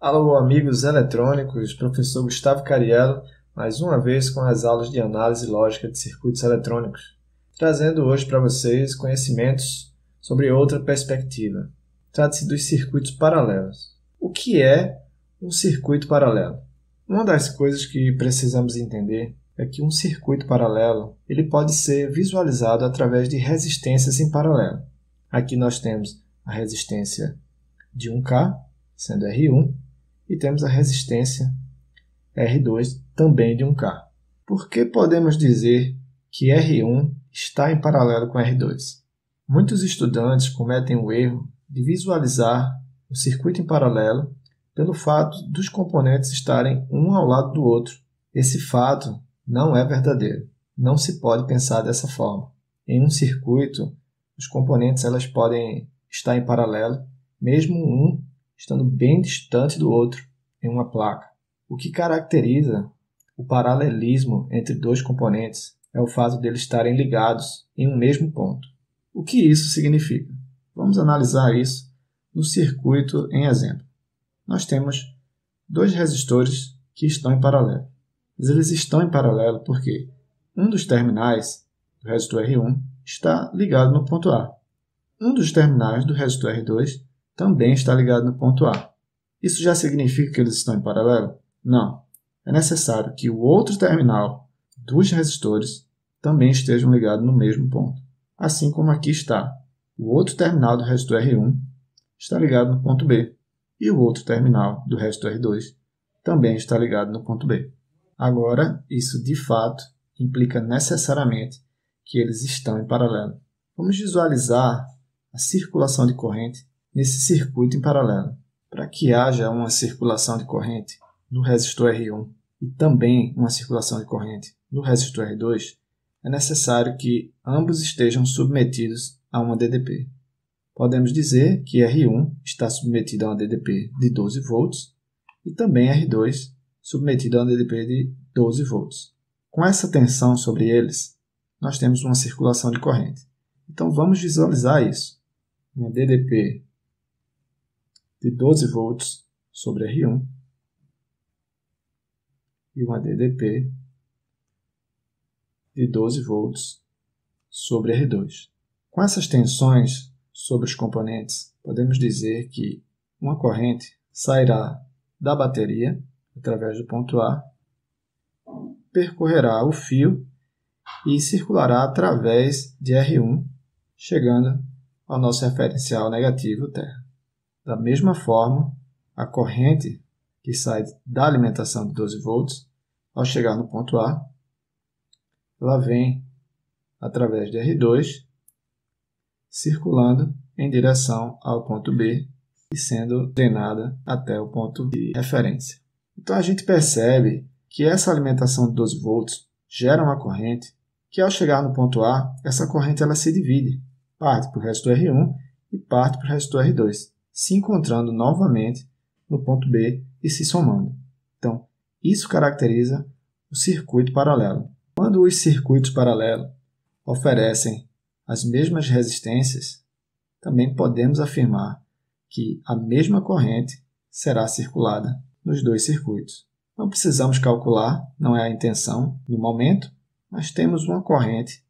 Alô, amigos eletrônicos, professor Gustavo Cariello, mais uma vez com as aulas de análise lógica de circuitos eletrônicos, trazendo hoje para vocês conhecimentos sobre outra perspectiva. Trata-se dos circuitos paralelos. O que é um circuito paralelo? Uma das coisas que precisamos entender é que um circuito paralelo ele pode ser visualizado através de resistências em paralelo. Aqui nós temos a resistência de 1K, sendo R1, e temos a resistência R2, também de 1K. Por que podemos dizer que R1 está em paralelo com R2? Muitos estudantes cometem o erro de visualizar o circuito em paralelo pelo fato dos componentes estarem um ao lado do outro. Esse fato não é verdadeiro. Não se pode pensar dessa forma. Em um circuito, os componentes elas podem estar em paralelo, mesmo um estando bem distante do outro em uma placa. O que caracteriza o paralelismo entre dois componentes é o fato de eles estarem ligados em um mesmo ponto. O que isso significa? Vamos analisar isso no circuito em exemplo. Nós temos dois resistores que estão em paralelo. Mas eles estão em paralelo porque um dos terminais do resistor R1 está ligado no ponto A. Um dos terminais do resistor R2 também está ligado no ponto A. Isso já significa que eles estão em paralelo? Não. É necessário que o outro terminal dos resistores também estejam ligados no mesmo ponto. Assim como aqui está. O outro terminal do resistor R1 está ligado no ponto B. E o outro terminal do resistor R2 também está ligado no ponto B. Agora, isso de fato implica necessariamente que eles estão em paralelo. Vamos visualizar a circulação de corrente nesse circuito em paralelo. Para que haja uma circulação de corrente no resistor R1 e também uma circulação de corrente no resistor R2, é necessário que ambos estejam submetidos a uma DDP. Podemos dizer que R1 está submetido a uma DDP de 12 volts e também R2 submetido a uma DDP de 12 volts. Com essa tensão sobre eles, nós temos uma circulação de corrente. Então vamos visualizar isso. Uma DDP de 12 volts sobre R1 e uma DDP de 12 volts sobre R2. Com essas tensões sobre os componentes, podemos dizer que uma corrente sairá da bateria através do ponto A, percorrerá o fio e circulará através de R1, chegando ao nosso referencial negativo terra. Da mesma forma, a corrente que sai da alimentação de 12 volts, ao chegar no ponto A, ela vem através de R2, circulando em direção ao ponto B e sendo drenada até o ponto de referência. Então a gente percebe que essa alimentação de 12 volts gera uma corrente que, ao chegar no ponto A, essa corrente ela se divide, parte para o resistor R1 e parte para o resistor R2, se encontrando novamente no ponto B e se somando. Então, isso caracteriza o circuito paralelo. Quando os circuitos paralelos oferecem as mesmas resistências, também podemos afirmar que a mesma corrente será circulada nos dois circuitos. Não precisamos calcular, não é a intenção no momento, mas temos uma corrente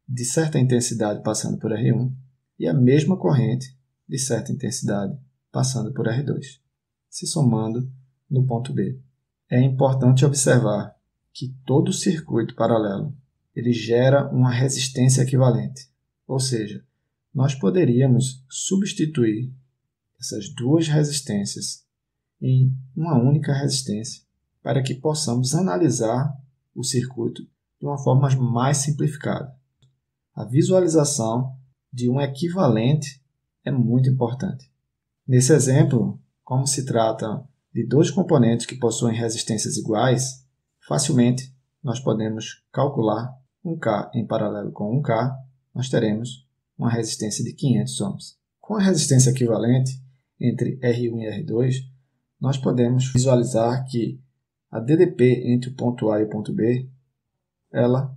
de certa intensidade passando por R1 e a mesma corrente de certa intensidade passando por R2, se somando no ponto B. É importante observar que todo circuito paralelo ele gera uma resistência equivalente, ou seja, nós poderíamos substituir essas duas resistências em uma única resistência para que possamos analisar o circuito de uma forma mais simplificada. A visualização de um equivalente é muito importante. Nesse exemplo, como se trata de dois componentes que possuem resistências iguais, facilmente nós podemos calcular 1K em paralelo com 1K, nós teremos uma resistência de 500 ohms. Com a resistência equivalente entre R1 e R2, nós podemos visualizar que a DDP entre o ponto A e o ponto B, ela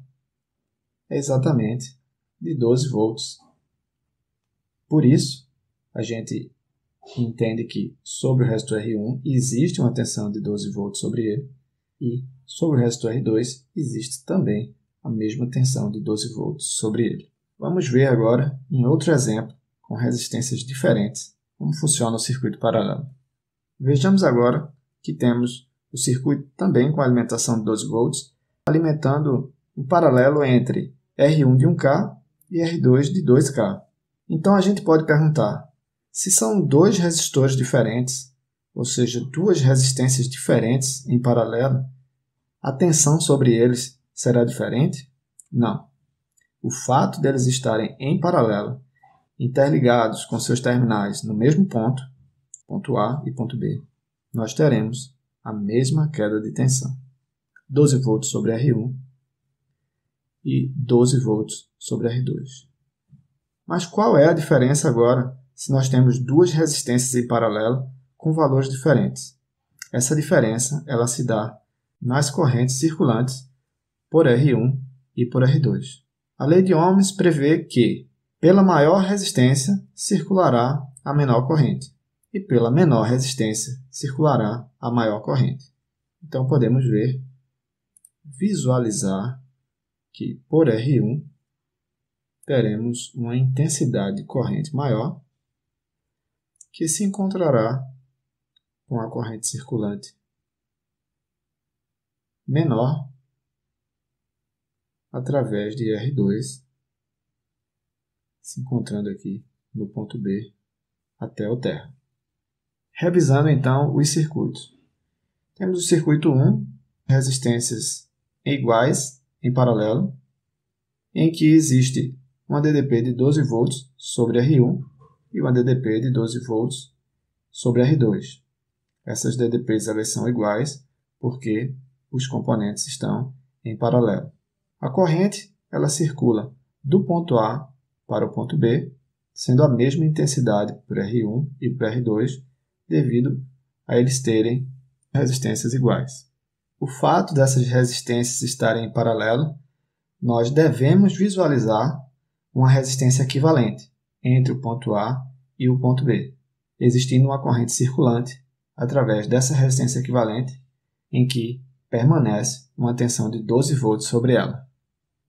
é exatamente de 12 volts. Por isso, a gente entende que sobre o resistor R1 existe uma tensão de 12 volts sobre ele e sobre o resistor R2 existe também a mesma tensão de 12 volts sobre ele. Vamos ver agora, em outro exemplo, com resistências diferentes, como funciona o circuito paralelo. Vejamos agora que temos o circuito também com alimentação de 12 volts, alimentando um paralelo entre R1 de 1K e R2 de 2K. Então a gente pode perguntar, se são dois resistores diferentes, ou seja, duas resistências diferentes em paralelo, a tensão sobre eles será diferente? Não. O fato deles estarem em paralelo, interligados com seus terminais no mesmo ponto, ponto A e ponto B, nós teremos a mesma queda de tensão. 12 volts sobre R1 e 12 volts sobre R2. Mas qual é a diferença agora se nós temos duas resistências em paralelo com valores diferentes? Essa diferença ela se dá nas correntes circulantes por R1 e por R2. A lei de Ohms prevê que, pela maior resistência, circulará a menor corrente, e pela menor resistência, circulará a maior corrente. Então, podemos visualizar que, por R1, teremos uma intensidade de corrente maior, que se encontrará com a corrente circulante menor através de R2, se encontrando aqui no ponto B até o terra. Revisando então os circuitos. Temos o circuito 1, resistências iguais em paralelo, em que existe uma DDP de 12 volts sobre R1 e uma DDP de 12 volts sobre R2. Essas DDPs elas são iguais porque os componentes estão em paralelo. A corrente ela circula do ponto A para o ponto B, sendo a mesma intensidade por R1 e por R2, devido a eles terem resistências iguais. O fato dessas resistências estarem em paralelo, nós devemos visualizar uma resistência equivalente entre o ponto A e o ponto B, existindo uma corrente circulante através dessa resistência equivalente, em que permanece uma tensão de 12 volts sobre ela.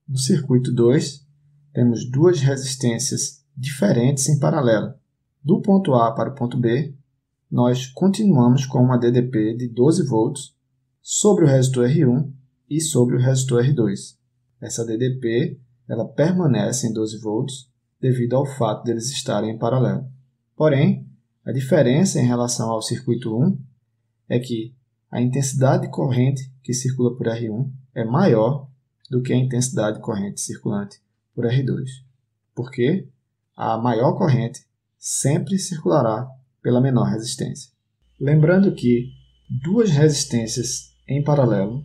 No circuito 2, temos duas resistências diferentes em paralelo. Do ponto A para o ponto B, nós continuamos com uma DDP de 12 volts sobre o resistor R1 e sobre o resistor R2. Essa DDP ela permanece em 12 volts devido ao fato deles estarem em paralelo. Porém, a diferença em relação ao circuito 1 é que a intensidade de corrente que circula por R1 é maior do que a intensidade de corrente circulante por R2, porque a maior corrente sempre circulará pela menor resistência. Lembrando que duas resistências em paralelo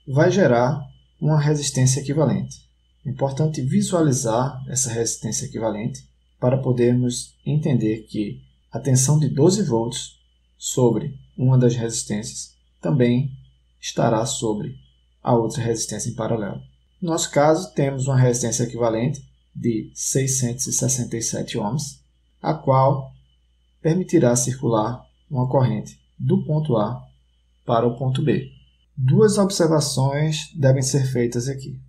vai gerar uma resistência equivalente. É importante visualizar essa resistência equivalente para podermos entender que a tensão de 12 volts sobre uma das resistências também estará sobre a outra resistência em paralelo. No nosso caso, temos uma resistência equivalente de 667 ohms, a qual permitirá circular uma corrente do ponto A para o ponto B. Duas observações devem ser feitas aqui.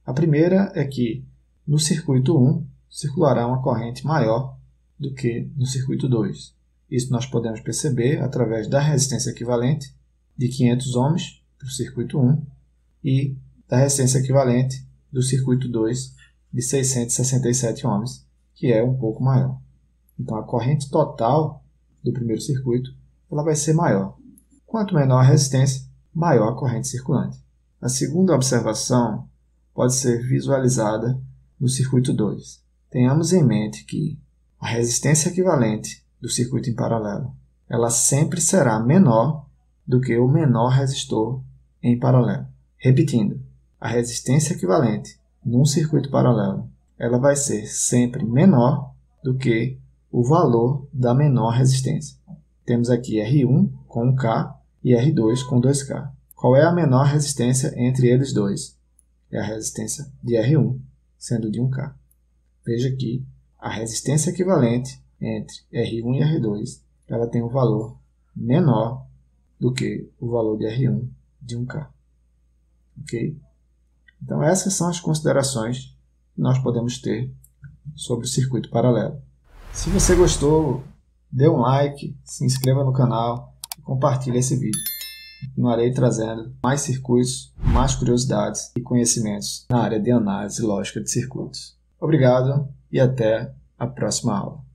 A primeira é que no circuito 1 circulará uma corrente maior do que no circuito 2. Isso nós podemos perceber através da resistência equivalente de 500 ohms para o circuito 1 e da resistência equivalente do circuito 2 de 667 ohms, que é um pouco maior. Então a corrente total do primeiro circuito ela vai ser maior. Quanto menor a resistência, maior a corrente circulante. A segunda observação pode ser visualizada no circuito 2. Tenhamos em mente que a resistência equivalente do circuito em paralelo ela sempre será menor do que o menor resistor em paralelo. Repetindo, a resistência equivalente num circuito paralelo ela vai ser sempre menor do que o valor da menor resistência. Temos aqui R1 com 1K e R2 com 2K. Qual é a menor resistência entre eles dois? É a resistência de R1, sendo de 1K. Veja que a resistência equivalente entre R1 e R2 ela tem um valor menor do que o valor de R1 de 1K. Ok? Então essas são as considerações que nós podemos ter sobre o circuito paralelo. Se você gostou, dê um like, se inscreva no canal e compartilhe esse vídeo. Continuarei trazendo mais circuitos, mais curiosidades e conhecimentos na área de análise lógica de circuitos. Obrigado e até a próxima aula.